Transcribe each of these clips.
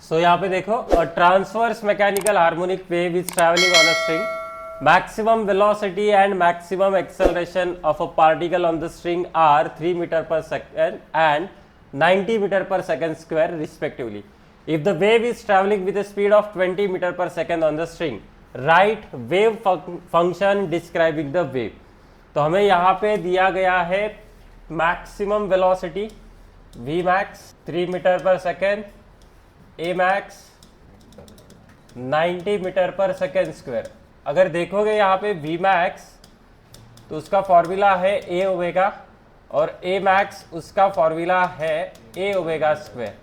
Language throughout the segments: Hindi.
सो यहाँ पे देखो, a transverse mechanical harmonic wave is travelling on a string, maximum velocity and maximum acceleration of a particle on the string are 3 meter per second and 90 meter per second square respectively. If the wave is traveling with a speed of 20 meter per second on the string, write wave function describing the wave. तो हमें यहाँ पे दिया गया है maximum velocity v max 3 metre per second, a max 90 metre per second square. अगर देखोगे यहाँ पे v max तो उसका फॉर्मूला है a ओमेगा और a max उसका फॉर्मूला है a ओमेगा स्क्वायर.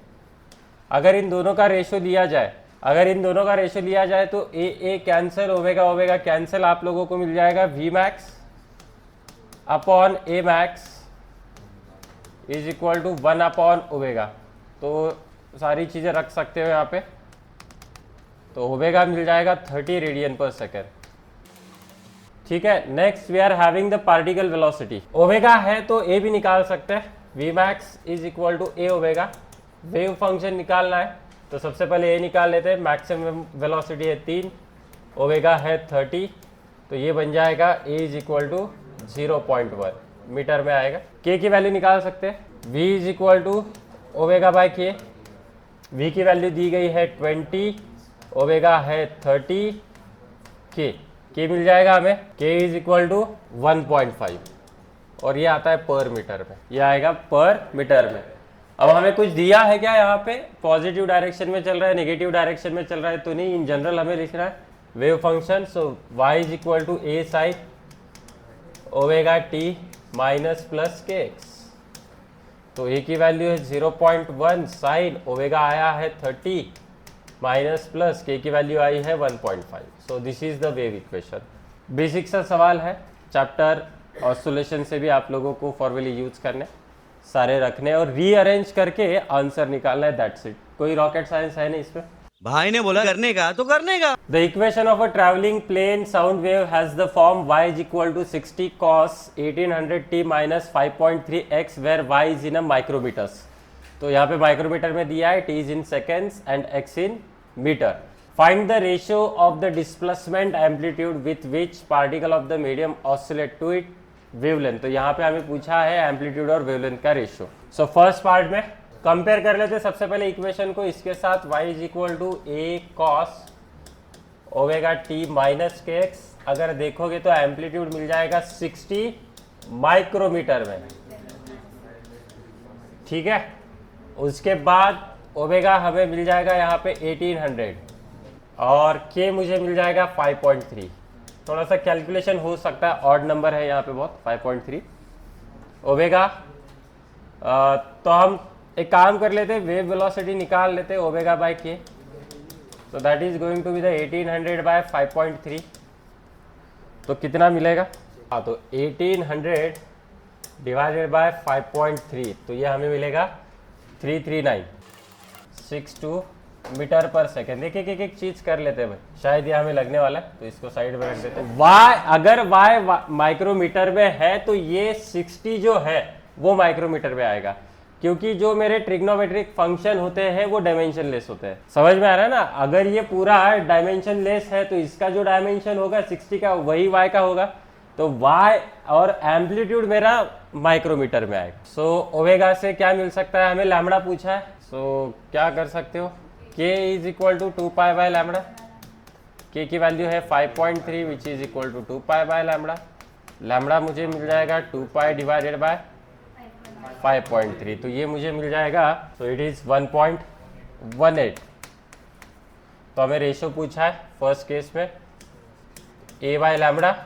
अगर इन दोनों का रेशो लिया जाए तो a cancel, omega omega cancel, आप लोगों को मिल जाएगा v max upon a max is equal to 1 upon omega. तो सारी चीज़ें रख सकते हो यहाँ पे. तो ओमेगा मिल जाएगा 30 रेडियन पर सेकेंड. ठीक है. Next we are having the particle velocity. Omega है तो ए भी निकाल सकते हैं. V max is equal to A omega. Wave function निकालना है तो सबसे पहले ए निकाल लेते हैं. मैक्सिमम वेलोसिटी है 3, ओमेगा है 30, तो ये बन जाएगा A is equal to 0.1 metre में आएगा. के की वैल्यू निकाल सकते हैं. V is equal to omega by K. V की वैल्यू दी गई है 20, ओमेगा है 30, के मिल जाएगा हमें. के इज इक्वल टू 1.5 और ये आता है पर मीटर में. ये आएगा पर मीटर में. अब हमें कुछ दिया है क्या यहाँ पे, पॉजिटिव डायरेक्शन में चल रहा है, नेगेटिव डायरेक्शन में चल रहा है तो नहीं. इन जनरल हमें लिखना है wave function. So Y is equal to A sine omega T minus plus K x. तो ए की वैल्यू है 0.1, साइन ओमेगा आया है 30 माइनस प्लस के की वैल्यू आई है 1.5. सो this is the wave equation. Basic सा सवाल है. चैप्टर ऑसिलेशन से भी आप लोगों को फॉर्मूले यूज करने, सारे रखने और रीअरेंज करके आंसर निकालना है. That's it. कोई रॉकेट साइंस है नहीं इसमें. भाई ने बोला करने का तो करने का. The equation of a traveling plane sound wave has the form y is equal to 60 cos 1800t minus 5.3x where y is in a micrometers. तो यहाँ पे माइक्रोमीटर में दिया है, t is in seconds and x in meter. Find the ratio of the displacement amplitude with which particle of the medium oscillate to it wavelength. तो यहाँ पे हमें पूछा है एम्पलीट्यूड और वेवलेंथ का रेशियो. सो फर्स्ट पार्ट में कंपेयर कर लेते हैं सबसे पहले इक्वेशन को इसके साथ. y is equal to A cos omega T minus के एक्स. अगर देखोगे तो एम्पलीट्यूड मिल जाएगा 60 माइक्रोमीटर में. ठीक है. उसके बाद ओमेगा हमें मिल जाएगा यहाँ पे 1800 और के मुझे मिल जाएगा 5.3. थोड़ा सा कैलकुलेशन हो सकता है, ऑड नंबर है यहाँ पे बहुत. 5.3 ओमेगा. तो हम एक काम कर लेते हैं, वेव वेलोसिटी निकाल लेते हैं ओमेगा बाय के. तो that is going to be the 1800 by 5.3. तो कितना मिलेगा. हाँ, तो 1800 डिवाइडेड बाय 5.3 तो ये हमें मिलेगा 33962 मीटर पर सेकेंड. देखिए एक चीज कर लेते हैं भाई, शायद ये हमें लगने वाला है तो इसको साइड में रख देते हैं. वाई अगर वाई माइक्रोमीटर में है तो ये 60 जो है वो माइक्रोमीटर में आएगा, क्योंकि जो मेरे ट्रिग्नोमेट्रिक फंक्शन होते हैं वो डायमेंशन लेस होते हैं. समझ में आ रहा है ना. अगर ये पूरा डायमेंशन लेस है तो इसका जो डायमेंशन होगा 60 का वही y का होगा. तो y और एम्पलीट्यूड मेरा माइक्रोमीटर में आएगा. सो ओमेगा से क्या मिल सकता है, हमें लैम्बडा पूछा है. सो क्या कर सकते हो, k is equal to 2 pi by lambda. k की वैल्यू है 5.3 which is equal to 2 pi by lambda. Lambda मुझे मिल जाएगा 2 पाई डिवाइडेड बाय 5.3. तो ये मुझे मिल जाएगा. तो इट इज 1.18. तो हमें रेशियो पूछा है फर्स्ट केस में a by lambda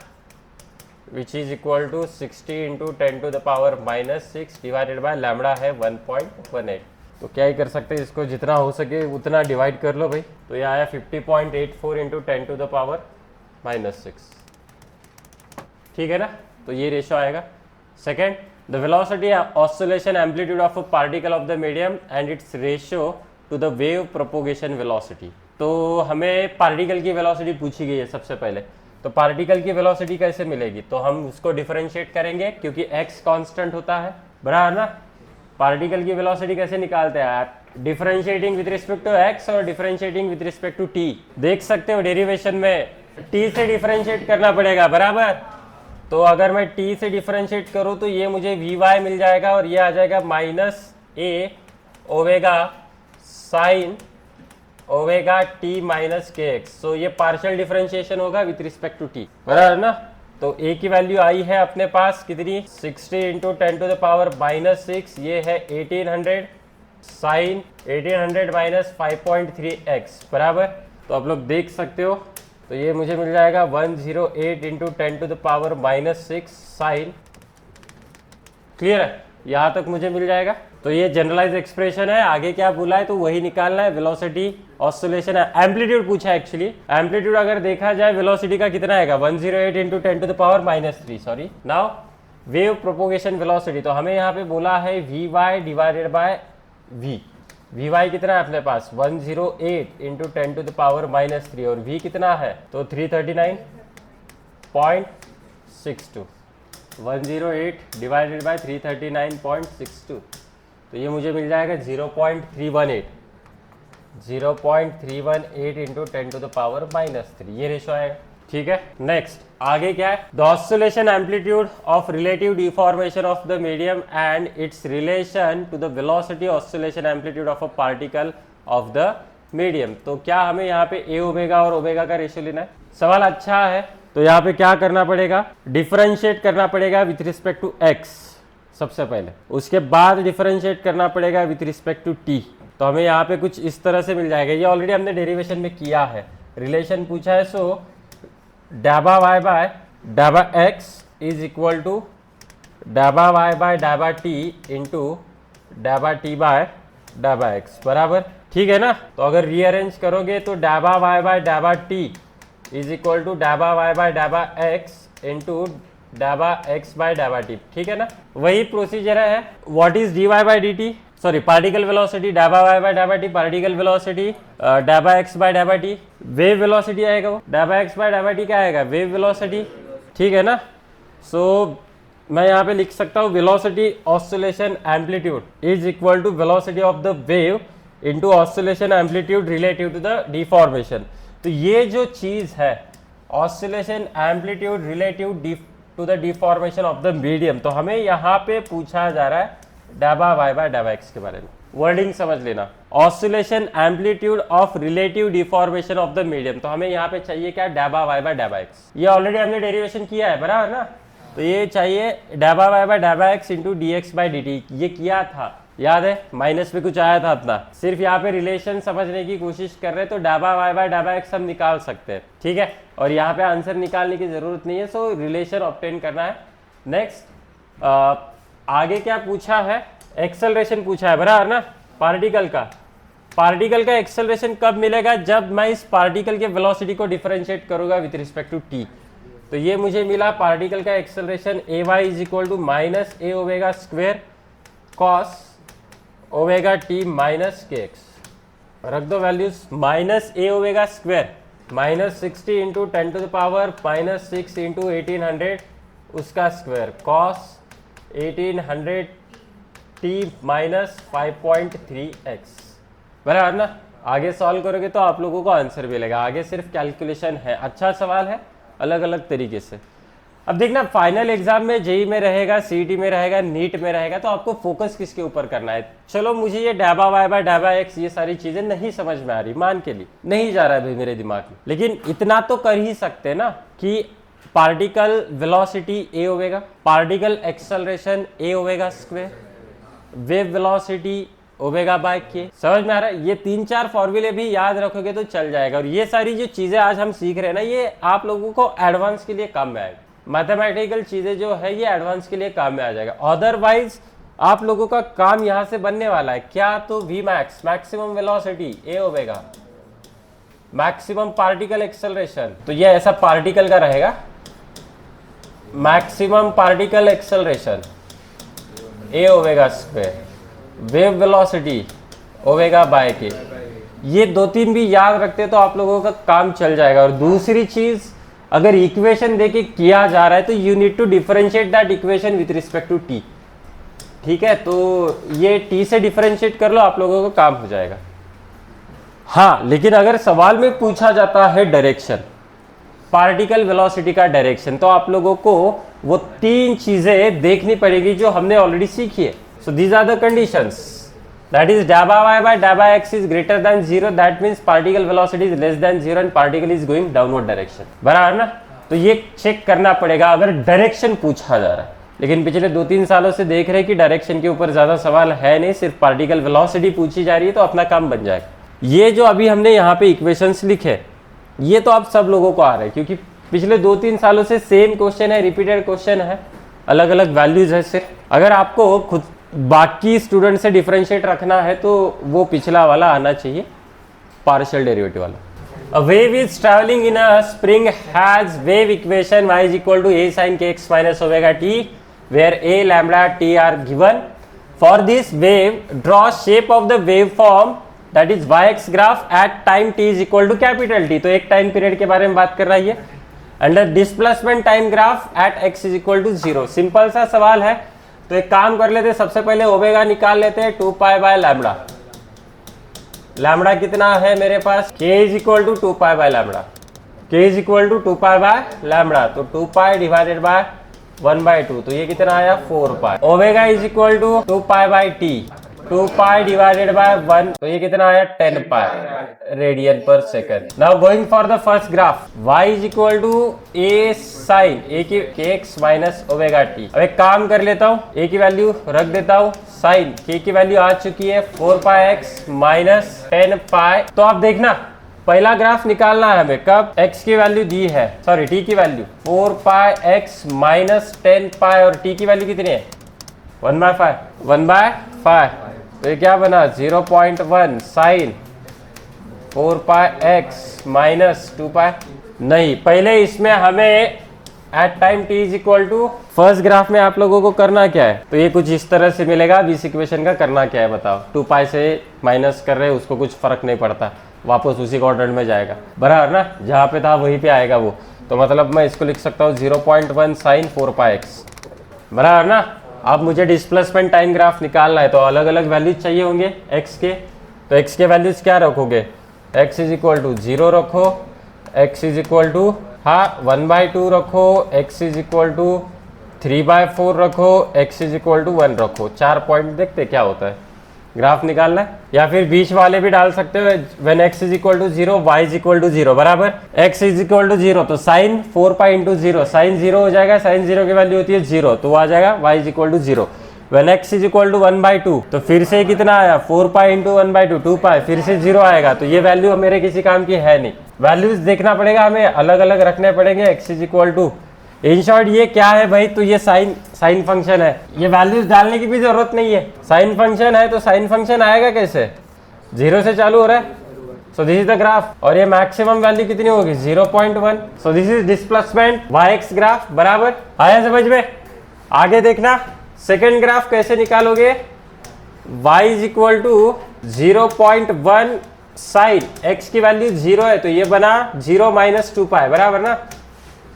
which is equal to 60 into 10 to the power -6 divided by lambda है 1.18. तो क्या ही कर सकते हैं, इसको जितना हो सके उतना डिवाइड कर लो भाई. तो ये आया 50.84 इंटू 10 टू द पावर -6. ठीक है ना. तो ये रेशियो आएगा. Second, the velocity oscillation amplitude of a particle of the medium and its ratio to the wave propagation velocity. तो हमें पार्टिकल की वेलोसिटी पूछी गई है सबसे पहले. तो पार्टिकल की वेलोसिटी कैसे मिलेगी, तो हम उसको डिफरेंशिएट करेंगे क्योंकि x कांस्टेंट होता है, बराबर ना. पार्टिकल की वेलोसिटी कैसे निकालते हैं, differentiating with respect to x और differentiating with respect to t. देख सकते हो डेरिवेशन में टी से डिफरेंशिएट करना पड़ेगा, बराबर। तो अगर मैं टी से डिफरेंशिएट करूं तो ये मुझे वी वाई मिल जाएगा और ये आ जाएगा माइनस ए omega sine omega T minus के एक्स। तो ये पार्शियल डिफरेंशिएशन होगा विथ रिस्पेक्ट टू टी, बराबर ना। तो ए की वैल्यू आई है अपने पास कितनी, 60 into 10 to the power minus 6, ये है 1800 साइन 1800 माइनस 5.3x, बराबर। तो आप लोग देख सकते हो, तो ये मुझे मिल जाएगा 108 into 10 to the power minus 6 sine. Clear है, यहाँ तक मुझे मिल जाएगा। तो ये जनरलाइज एक्सप्रेशन है, आगे क्या बोला है तो वही निकालना है। वेलोसिटी ऑसिलेशन है, एम्पलीट्यूड पूछा है एक्चुअली। एम्पलीट्यूड अगर देखा जाए वेलोसिटी का कितना आएगा, 108 into 10 to the power minus 3, sorry. Now wave propagation velocity, तो हमें यहाँ पे बोला है V Y divided by V. V Y कितना है अपने पास, 108 into 10 to the power minus 3, और वी कितना है तो 339.62। 108 डिवाइडेड बाय 339.62, तो ये मुझे मिल जाएगा 0.318 into 10 to the power minus 3, ये रेशो आएगा। ठीक है, नेक्स्ट आगे क्या है, the oscillation amplitude of relative deformation of the medium and its relation to the velocity oscillation amplitude of a particle of the medium. तो क्या हमें यहाँ पे ए ओमेगा और ओमेगा का रेशियो लेना है। सवाल अच्छा है, तो यहाँ पे क्या करना पड़ेगा, डिफरेंशिएट करना पड़ेगा विथ रिस्पेक्ट टू एक्स सबसे पहले, उसके बाद डिफरेंशिएट करना पड़ेगा विथ रिस्पेक्ट टू टी। तो हमें यहाँ पे कुछ इस तरह से मिल जाएगा, ये ऑलरेडी हमने डेरिवेशन में किया है, रिलेशन पूछा है। सो डाबा वाई बाय डाबा एक्स इज इक्वल टू डाबा वाई बाय डाबा टी इंटू डाबा टी बाय डाबा एक्स, बराबर। ठीक है ना। तो अगर रीअरेंज करोगे तो डाबा वाई बाय डाबा टी इज इक्वल टू डाबा वाई बाय डाबा एक्स इंटू डाबा एक्स बाय डाबा टी। ठीक है ना, वही प्रोसीजर है। What is d y by d t, sorry particle velocity डाबा वाई बाय डाबा T, particle velocity dhaba x by डाबा टी, वेव वेलोसिटी आएगा वो, डाबा एक्स बाय डाबा टी क्या आएगा, वेव वेलोसिटी। ठीक है ना। सो मैं यहाँ पे लिख सकता हूँ velocity oscillation amplitude is equal to velocity of the wave into oscillation amplitude relative to the deformation. तो ये जो चीज है oscillation amplitude relative to the deformation of the medium, तो हमें यहाँ पे पूछा जा रहा है डाबा वाई बाय डाबा एक्स के बारे में। वर्डिंग समझ लेना, oscillation amplitude of relative deformation of the medium, तो हमें यहाँ पे चाहिए क्या, डाबा वाई बाय डाबा एक्स। ये ऑलरेडी हमने डेरिवेशन किया है, बराबर ना। तो ये चाहिए डाबा वाई बाय डाबा x into d x by d t, ये किया था, याद है, माइनस पे कुछ आया था अपना। सिर्फ यहाँ पे रिलेशन समझने की कोशिश कर रहे हैं, तो डाबा वाई बाय डाबा एक्स हम निकाल सकते हैं। ठीक है, और यहाँ पे आंसर निकालने की जरूरत नहीं है, सो रिलेशन ऑब्टेन करना है। नेक्स्ट आगे क्या पूछा है, एक्सेलरेशन पूछा है, बराबर ना। पार्टिकल का एक्सेलरेशन कब मिलेगा, जब मैं इस पार्टिकल के वेलोसिटी को डिफरेंशिएट करूंगा विथ रिस्पेक्ट टू टी। तो ये मुझे मिला पार्टिकल का acceleration A Y is equal to minus A omega square cos omega T minus के एक्स। रख दो values, minus A omega square minus 60 into 10 to the power minus 6 into 1800 उसका square cos 1800 T minus 5.3x, बराबर ना। आगे सॉल्व करोगे तो आप लोगों को आंसर मिलेगा, आगे सिर्फ कैलकुलेशन है। अच्छा सवाल है, अलग अलग तरीके से। अब देखना फाइनल एग्जाम में, जेई में रहेगा, सीईटी में रहेगा, नीट में रहेगा, तो आपको फोकस किसके ऊपर करना है। चलो मुझे ये डाबा वाई बाय डाबा एक्स ये सारी चीजें नहीं समझ में आ रही, मान के लिए नहीं जा रहा है भाई मेरे दिमाग में, लेकिन इतना तो कर ही सकते ना कि particle velocity A omega, particle acceleration A omega square, wave velocity omega by के। समझ में आ रहा है, ये 3-4 फॉर्मूले भी याद रखोगे तो चल जाएगा। और ये सारी जो चीजें आज हम सीख रहे हैं ना, ये आप लोगों को एडवांस के लिए काम में आएगा। मैथमेटिकल चीजें जो है ये एडवांस के लिए काम में आ जाएगा। अदरवाइज आप लोगों का काम यहां से बनने वाला है क्या, तो V max maximum velocity A omega, maximum particle acceleration, तो ये ऐसा पार्टिकल का रहेगा, maximum particle acceleration A omega square, wave velocity omega by K. ये 2-3 भी याद रखते तो आप लोगों का काम चल जाएगा। और दूसरी चीज, अगर इक्वेशन देके किया जा रहा है तो you need to differentiate that equation with respect to T. ठीक है, तो ये t से डिफरेंशिएट कर लो, आप लोगों को काम हो जाएगा। हाँ, लेकिन अगर सवाल में पूछा जाता है डायरेक्शन, पार्टिकल वेलोसिटी का डायरेक्शन, तो आप लोगों को वो 3 चीजें देखनी पड़ेगी जो हमने ऑलरेडी सीखी है। So these are the conditions, that is dabba y by dabba x is greater than 0, that means particle velocity is less than 0 and particle is going downward direction, बराबर ना। तो ये चेक करना पड़ेगा अगर डायरेक्शन पूछा जा रहा है। लेकिन पिछले 2-3 सालों से देख रहे हैं कि डायरेक्शन के ऊपर ज्यादा सवाल है नहीं, सिर्फ पार्टिकल वेलोसिटी पूछी जा रही है, तो अपना काम बन जाएगा। ये जो अभी हमने यहाँ पे इक्वेशंस लिखे, ये तो आप सब लोगों को आ रहा है, क्योंकि पिछले 2-3 सालों से सेम क्वेश्चन है, रिपीटेड क्वेश्चन है, अलग अलग वैल्यूज है सिर्फ। अगर आपको खुद बाकी स्टूडेंट से डिफरेंशिएट रखना है तो वो पिछला वाला आना चाहिए, पार्शियल डेरिवेटिव वाला। A wave is traveling in a spring has wave equation y is equal to a sin kx minus omega t, where a lambda t are given. For this wave, draw shape of the waveform, that is yx graph at time t is equal to capital T. तो एक टाइम पीरियड के बारे में बात कर रही है। Under displacement time graph at x is equal to 0। Simple सा सवाल है, तो एक काम कर लेते हैं, सबसे पहले ओमेगा निकाल लेते हैं, 2 पाई बाय लैम्बडा। लैम्बडा कितना है मेरे पास, k is equal to 2 pi by lambda, k is equal to 2 pi by lambda, तो 2 पाई डिवाइडेड बाय 1/2, तो ये कितना आया 4 pi. Omega is equal to 2 pi by t, 2 pi divided by 1, तो ये कितना आया 10 pi radian per second. Now going for the first graph, y is equal to a sine a की kx माइनस ओमेगा t। अब एक काम कर लेता हूँ, a की वैल्यू रख देता हूँ, साइन k की वैल्यू आ चुकी है 4 पाई x माइनस 10 पाई। तो आप देखना, पहला ग्राफ निकालना है हमें, कब x की वैल्यू दी है, सॉरी t की वैल्यू 4 पाई x माइनस 10 पाई, और t की वैल्यू कितनी है 1/5, तो ये क्या बना 0.1 sine 4 pi x minus 2 pi. नहीं, पहले इसमें हमें at time t is equal to, first graph में आप लोगों को करना क्या है, तो ये कुछ इस तरह से मिलेगा। इस इक्वेशन का करना क्या है बताओ, 2 पाई से माइनस कर रहे हैं, उसको कुछ फर्क नहीं पड़ता, वापस उसी क्वाड्रेंट में जाएगा, बराबर ना, जहाँ पे था वहीं पे आएगा वो। तो मतलब मैं इसको लिख सकता हूँ 0.1 साइन 4 पाई x, बराबर ना। अब मुझे डिस्प्लेसमेंट टाइम ग्राफ निकालना है, तो अलग अलग वैल्यूज चाहिए होंगे x के, तो x के वैल्यूज क्या रखोगे, x इज इक्वल टू 0 रखो, x इज इक्वल टू 1/2 रखो, x इज इक्वल टू 3/4 रखो, x इज इक्वल टू 1 रखो। 4 पॉइंट देखते क्या होता है, ग्राफ निकालना है, या फिर बीच वाले भी डाल सकते हो, when x is equal to 0 y is equal to 0, बराबर। x इज इक्वल टू 0, तो साइन 4 पाई इंटू 0, साइन 0 हो जाएगा, साइन 0 की वैल्यू होती है 0, तो आ जाएगा y is equal to 0। When x is equal to 1/2, तो फिर से कितना आया 4 पाई इंटू 1/2, 2 पाई, फिर से 0 आएगा, तो ये वैल्यू मेरे किसी काम की है नहीं। वैल्यूज देखना पड़ेगा हमें, अलग अलग रखने पड़ेंगे। x is equal to, in short ये क्या है भाई, तो ये साइन फंक्शन है, ये वैल्यूज डालने की भी जरूरत नहीं है, साइन फंक्शन है, तो साइन फंक्शन आएगा कैसे, 0 से चालू हो रहा है। So this is the graph, और ये मैक्सिमम वैल्यू कितनी होगी 0.1। सो this is displacement yx graph, बराबर आया समझ में। आगे देखना, सेकेंड ग्राफ कैसे निकालोगे, y is equal to 0.1 sine x की वैल्यू 0 है, तो ये बना 0 माइनस 2 पाई, बराबर ना,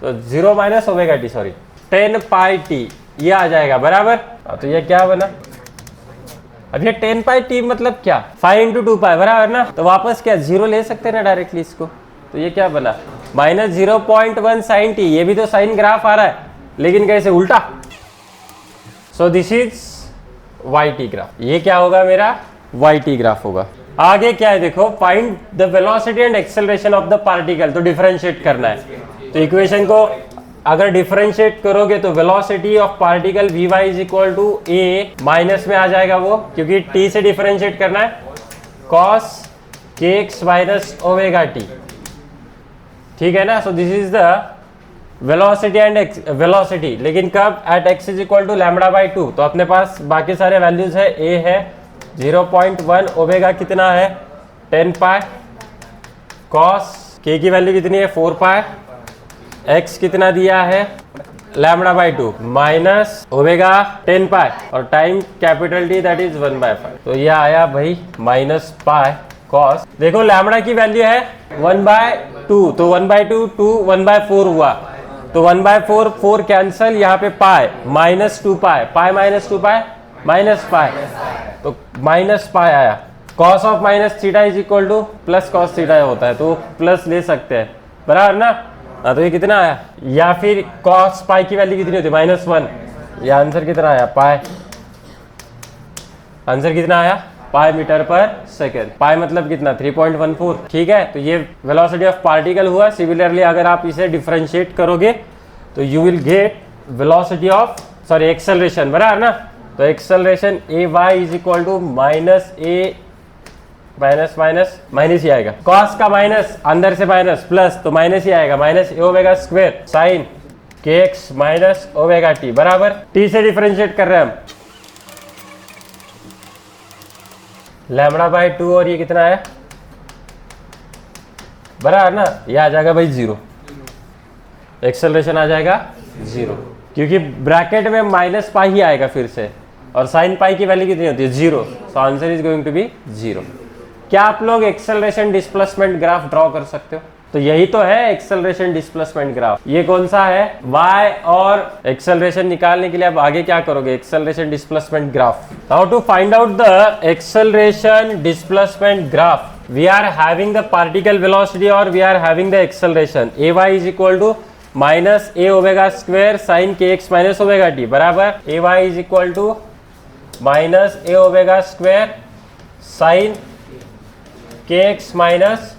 तो 0 minus omega T, sorry 10 pi T, ये आ जाएगा, बराबर। तो ये क्या बना, अब ये 10 पाई टी मतलब क्या, 5 इंटू 2 पाई, बराबर ना, तो वापस क्या 0 ले सकते हैं ना डायरेक्टली इसको, तो ये क्या बना माइनस 0.1 साइन टी, ये भी तो साइन ग्राफ आ रहा है, लेकिन कैसे उल्टा। So this is Y T graph, ये क्या होगा मेरा वाई टी ग्राफ होगा। आगे क्या है देखो, find the velocity and acceleration of the particle, तो डिफरेंशिएट करना है। तो इक्वेशन को अगर डिफरेंशिएट करोगे तो velocity of particle V Y is equal to A, minus में आ जाएगा वो, क्योंकि टी से डिफरेंशिएट करना है, कॉस के एक्स माइनस ओमेगा टी, ठीक है ना। So this is the velocity and velocity, लेकिन कब at X is equal to lambda by 2, तो अपने पास बाकी सारे वैल्यूज है, ए है 0.1, ओमेगा कितना है 10 पाई, कॉस के की वैल्यू कितनी है 4 पाई, x कितना दिया है लैम्बडा बाई 2 माइनस ओमेगा 10 पाई, और time capital T that is 1/5, तो ये आया भाई माइनस पाई कॉस। देखो लैम्बडा की वैल्यू है 1/2, तो 1/2 2 1/4 हुआ, तो 1/4 4 कैंसल, यहाँ पे pi minus 2 pi, pi minus 2 pi minus pi, तो माइनस पाई आया। Cos of minus theta is equal to plus cos theta होता है, तो प्लस ले सकते हैं, बराबर ना। हाँ, तो ये कितना आया, या फिर कॉस पाई की वैल्यू कितनी होती है, -1। ये आंसर कितना आया, पाई। आंसर कितना आया, पाई मीटर पर सेकेंड। पाई मतलब कितना, 3.14। ठीक है, तो ये वेलोसिटी ऑफ पार्टिकल हुआ। सिमिलरली अगर आप इसे डिफरेंशिएट करोगे तो you will get velocity of acceleration, बराबर ना। तो acceleration A Y is equal to minus ही आएगा, कॉस का माइनस अंदर से माइनस प्लस, तो माइनस ही आएगा, माइनस ए ओमेगा स्क्वायर साइन के एक्स माइनस ओमेगा टी, बराबर। टी से डिफरेंशिएट कर रहे हैं हम, लैम्बडा बाई 2, और ये कितना है, बराबर ना। ये आ जाएगा भाई 0, एक्सेलरेशन आ जाएगा 0, क्योंकि ब्रैकेट में माइनस पाई ही आएगा फिर से, और साइन पाई की वैल्यू कितनी होती है, 0। So answer is going to be 0। क्या आप लोग एक्सेलरेशन डिस्प्लेसमेंट ग्राफ ड्रॉ कर सकते हो? तो यही तो है एक्सेलरेशन डिस्प्लेसमेंट ग्राफ। ये कौन सा है, y, और एक्सेलरेशन निकालने के लिए आप आगे क्या करोगे, acceleration displacement graph. How to find out the acceleration displacement graph, we are having the particle velocity और we are having the acceleration. A Y is equal to minus A omega square sine के एक्स माइनस ओमेगा टी, बराबर। A Y is equal to minus A omega square sine के एक्स माइनस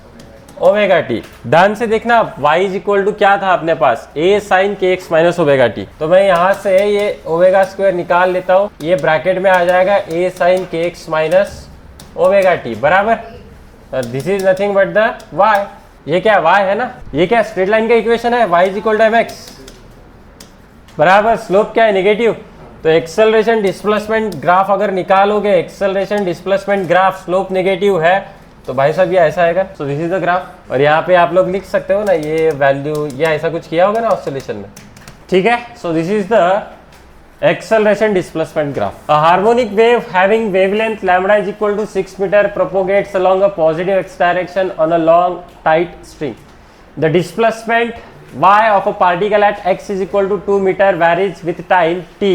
ओमेगा टी। ध्यान से देखना, y इज इक्वल टू क्या था अपने पास, a साइन के एक्स माइनस ओमेगा टी। तो मैं यहाँ से ये ओमेगा स्क्वायर निकाल लेता हूँ, ये ब्रैकेट में आ जाएगा a साइन के एक्स माइनस ओमेगा टी, बराबर। This is nothing but the y। ये क्या y है ना, ये क्या स्ट्रेट लाइन का इक्वेशन है, y is equal to mx, बराबर। स्लोप क्या है, नेगेटिव। तो एक्सेलरेशन डिस्प्लेसमेंट ग्राफ अगर निकालोगे, acceleration displacement graph slope negative है, तो भाई साहब ये ऐसा आएगा। So this is the graph, और यहाँ पे आप लोग लिख सकते हो ना ये वैल्यू, या ऐसा कुछ किया होगा ना ऑसिलेशन में, ठीक है। So this is the acceleration displacement graph. A harmonic wave having wavelength lambda is equal to 6 metre propagates along a positive x direction on a long tight string. The displacement y of a particle at x is equal to 2 meter varies with time t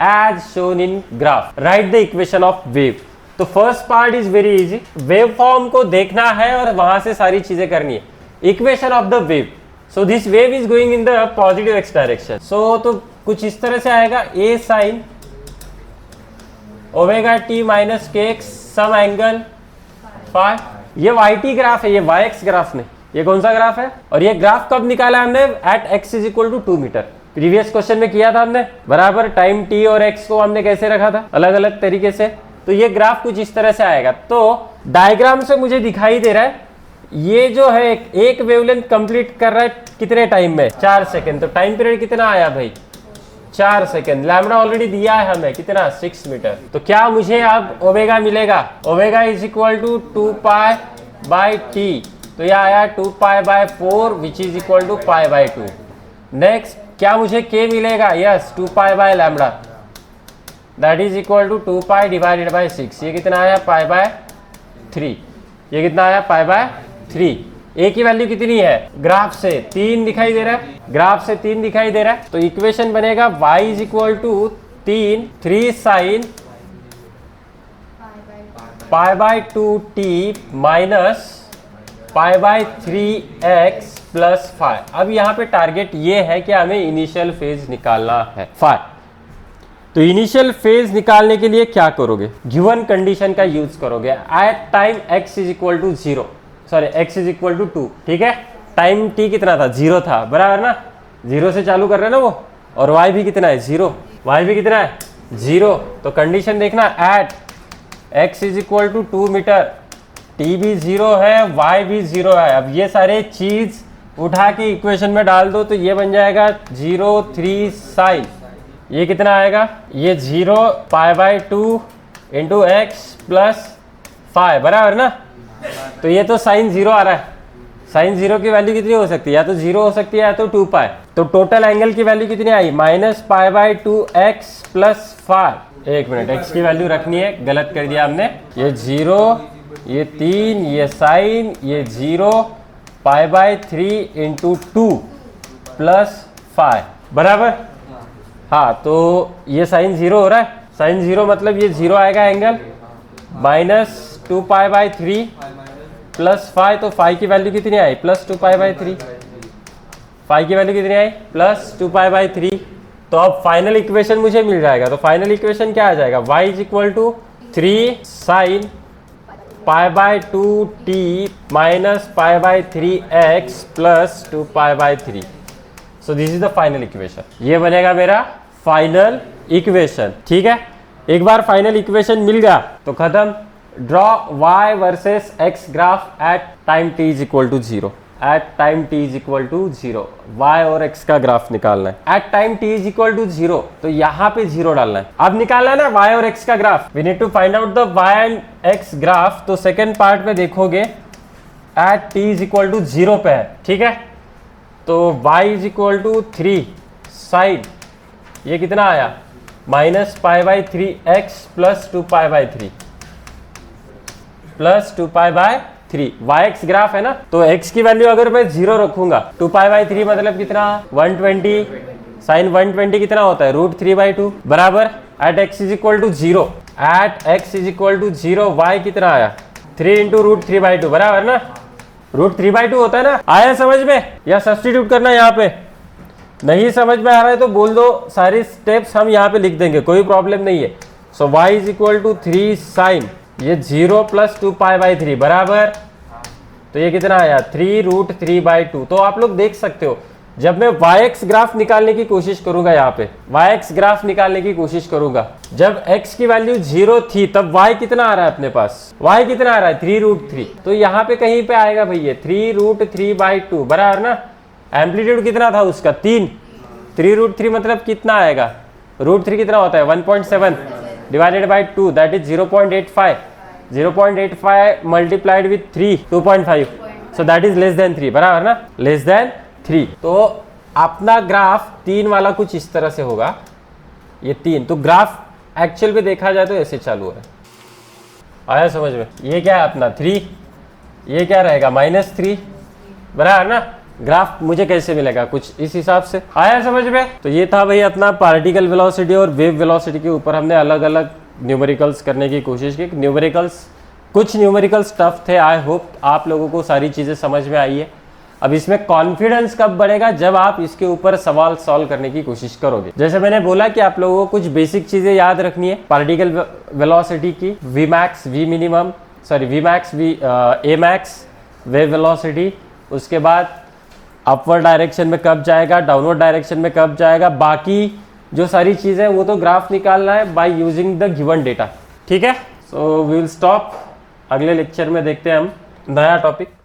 as shown in graph. Write the equation of wave. तो first part is very easy, wave form को देखना है और वहां से सारी चीजें करनी है। Equation of the wave, so this wave is going in the positive x direction. So तो कुछ इस तरह से आएगा, a sine omega T minus के एक्स सम एंगल फाई। ये वाई टी ग्राफ है, ये वाई एक्स ग्राफ नहीं। ये कौन सा ग्राफ है, और ये ग्राफ कब निकाला हमने, at X is equal to 2 metre. Previous question में किया था हमने, बराबर। टाइम टी और एक्स को हमने कैसे रखा था, अलग अलग तरीके से। तो ये ग्राफ कुछ इस तरह से आएगा। तो डायग्राम से मुझे दिखाई दे रहा है, ये जो है एक वेवलेंथ कंप्लीट कर रहा है कितने टाइम में, 4 सेकेंड। तो टाइम पीरियड कितना आया भाई, 4 सेकेंड। लैम्बडा ऑलरेडी दिया है हमें कितना, 6 मीटर। तो क्या मुझे अब ओमेगा मिलेगा, omega is equal to 2 pi by T. तो यह आया 2 pi by 4 which is equal to pi by 2। Next क्या मुझे के मिलेगा, yes 2 pi by lambda, that is equal to 2 pi divided by 6। ये कितना आया, पाई बाय 3। ये कितना आया, पाई बाय 3। ए की वैल्यू कितनी है, ग्राफ से 3 दिखाई दे रहा है, ग्राफ से 3 दिखाई दे रहा है। तो इक्वेशन बनेगा y is equal to 3 sine pi by 2 T minus pi by 3x plus 5। अब यहाँ पे टारगेट ये है कि हमें इनिशियल फेज निकालना है 5। तो इनिशियल फेज निकालने के लिए क्या करोगे, गिवन कंडीशन का यूज करोगे। At time x is equal to 0, sorry x is equal to 2, ठीक है। टाइम t कितना था, 0 था, बराबर ना। 0 से चालू कर रहे हैं ना वो, और y भी कितना है, 0। y भी कितना है, 0। तो कंडीशन देखना, at x is equal to 2 metre, t भी 0 है, y भी 0 है। अब ये सारे चीज उठा के इक्वेशन में डाल दो, तो ये बन जाएगा 0 3 साइन, ये कितना आएगा, ये 0 पाई बाय 2 इंटू एक्स प्लस 5, बराबर ना। तो ये तो साइन 0 आ रहा है, साइन 0 की वैल्यू कितनी हो सकती है, या तो 0 हो सकती है या तो 2 पाई। तो टोटल एंगल की वैल्यू कितनी आई, minus pi by 2 x plus 5। एक मिनट, एक्स की वैल्यू रखनी है, गलत कर दिया हमने। ये 0, ये 3, ये साइन, ये 0 पाई बाय 3 इंटू 2 प्लस 5, बराबर। हाँ, तो ये साइन 0 हो रहा है, साइन 0 मतलब ये 0 आएगा एंगल, माइनस 2π/3 प्लस फाई, तो फाई की वैल्यू कितनी आई? प्लस 2π/3। फाई की वैल्यू कितनी आई? प्लस 2π/3। तो अब फाइनल इक्वेशन मुझे मिल जाएगा। तो फाइनल इक्वेशन क्या आ जाएगा? y is equal to 3 sine π/2t minus π/3x plus 2π/3। So this is the final equation. ये बनेगा मेरा फाइनल इक्वेशन। ठीक है, एक बार फाइनल इक्वेशन मिल गया तो खत्म। Draw y versus x graph at time t is equal to 0। At time t is equal to 0 y और x का ग्राफ निकालना है। At time t is equal to 0 तो यहाँ पे 0 डालना है। अब निकालना है ना y और x का graph. We need to find out the y and x graph. तो सेकेंड पार्ट में देखोगे at t is equal to 0 पे है। ठीक है, तो y is equal to 3 sine, ये कितना आया? Minus π/3x plus 2π/3 plus 2π/3। yx graph है ना, तो x की वैल्यू अगर मैं 0 रखूंगा, 2π/3 मतलब कितना? 120। साइन 120 कितना होता है? √3/2 बराबर। At x is equal to 0, at x is equal to 0 y कितना आया? 3 इंटू √3/2 बराबर ना। √3/2 होता है ना। आया समझ में? या सब्स्टिट्यूट करना यहाँ पे? नहीं समझ में आ रहा है तो बोल दो, सारी स्टेप्स हम यहाँ पे लिख देंगे, कोई प्रॉब्लम नहीं है। So y is equal to 3 sine, ये 0 प्लस 2π/3 बराबर, तो ये कितना आया? 3√3/2। तो आप लोग देख सकते हो, जब मैं yx ग्राफ निकालने की कोशिश करूंगा, यहाँ पे yx ग्राफ निकालने की कोशिश करूंगा, जब x की वैल्यू 0 थी तब y कितना आ रहा है अपने पास? y कितना आ रहा है? 3√3। तो यहाँ पे कहीं पे आएगा भैया 3√3/2 बराबर ना। एम्पलीट्यूड कितना था उसका? 3। 3√3 मतलब कितना आएगा? √3 कितना होता है? 1.7 divided by 2 that is 0.85। 0.85 multiplied with 3 2.5, so that is less than 3 बराबर ना। Less than 3। तो अपना ग्राफ 3 वाला कुछ इस तरह से होगा, ये 3। तो ग्राफ एक्चुअल में देखा जाए तो ऐसे चालू हो रहा है। आया समझ में? ये क्या है अपना 3, ये क्या रहेगा? -3 बराबर ना। ग्राफ मुझे कैसे मिलेगा? कुछ इस हिसाब से। आया समझ में? तो ये था भाई अपना पार्टिकल वेलोसिटी और वेव वेलोसिटी के ऊपर हमने अलग अलग न्यूमेरिकल्स करने की कोशिश की। न्यूमेरिकल्स, कुछ न्यूमेरिकल्स टफ थे। आई होप आप लोगों को सारी चीज़ें समझ में आई है। अब इसमें कॉन्फिडेंस कब बढ़ेगा? जब आप इसके ऊपर सवाल सॉल्व करने की कोशिश करोगे। जैसे मैंने बोला कि आप लोगों को कुछ बेसिक चीज़ें याद रखनी है पार्टिकल वेलोसिटी की, V max, V minimum, sorry V max, V A max, wave velocity, उसके बाद अपवर्ड डायरेक्शन में कब जाएगा, डाउनवर्ड डायरेक्शन में कब जाएगा, बाकी जो सारी चीज़ें वो तो ग्राफ निकालना है by using the given data. ठीक है, सो वी विल स्टॉप। अगले लेक्चर में देखते हैं हम नया टॉपिक।